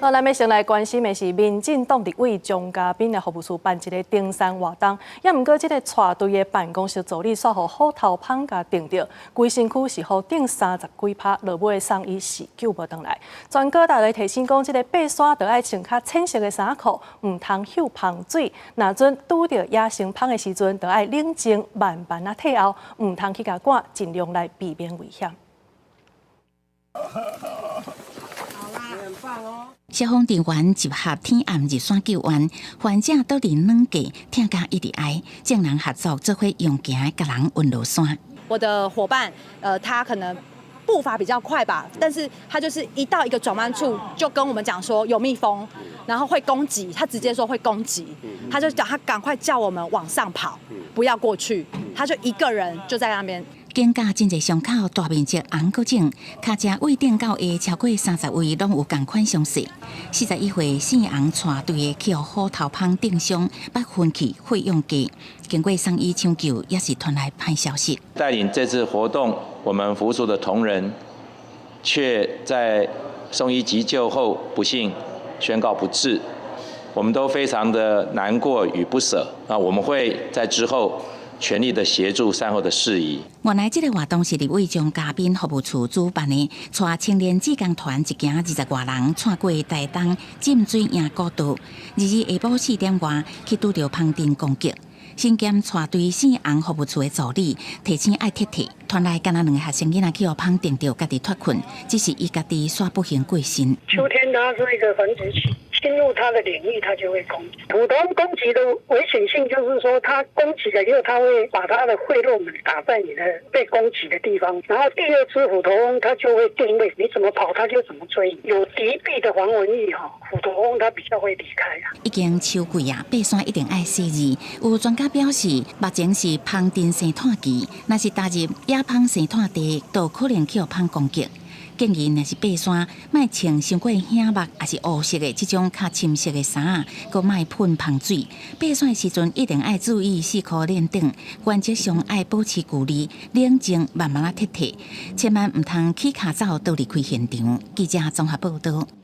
咱要先来关心的是，民进党伫为张嘉宾的服务处办一个登山活动，也毋过这个带队的办公室助理煞互虎头蜂甲叮着，规身躯是互顶30几拍，落尾送医是救无回来。全国大家提醒讲，这个爬山就爱穿较浅色的衫裤，毋通秀芳水。若准拄着野生蜂的时阵，就爱冷静慢慢啊退后，毋通去甲赶，尽量来避免危险。 消防人员集合天暗入山救援，患者倒伫软架，疼甲一直哀，众人合作做伙用行，甲人运落山。我的伙伴，他可能步伐比较快吧，但是他就是一到一个转弯处，就跟我们讲说有蜜蜂，然后会攻击，他直接说会攻击，他就讲他赶快叫我们往上跑，不要过去，他就一个人就在那边。 警察真侪伤口大面积红骨症，脚只胃顶到下超过30位，拢有同款伤势。41岁姓洪带队的去虎头蜂顶伤，把分气、肺用过，经过送医抢救，也是传来歹消息。带领这次活动，我们服署的同仁，却在送医急救后不幸宣告不治，我们都非常的难过与不舍。那我们会在之后 全力的协助善后的事宜。原来这个活动是立为张嘉宾服务处主办的，带青年志工团一行20外人，穿过台东浸水营古道，下晡4点外去拄到蜂叮攻击。身兼带队姓洪服务处的助理提醒爱贴贴，团内敢若2个学生囡仔去互蜂叮到，家己脱困，只是伊家己煞不幸过身。秋天它是一个繁殖期。 进入它的领域，它就会攻击。普通攻击的危险性就是说，它攻击了以后，它会把它的喙肉们打在你的被攻击的地方，然后第二只虎头蜂它就会定位，你怎么跑它就怎么追。有敌避的防蚊液虎头蜂它比较会离开啊。已经秋季啊，爬山一定爱洗耳。有专家表示，目前是蜂叮生炭期，若是踏入野蜂生炭地，就可能去互蜂攻击。 建议若是爬山，莫穿伤过显目，也是乌色的这种较深色的衫啊，佮莫喷芳水。爬山的时阵一定爱注意4裤链顶，原则上爱保持距离，冷静慢慢啊贴贴，千万唔通起卡走，倒离开现场。记者综合报道。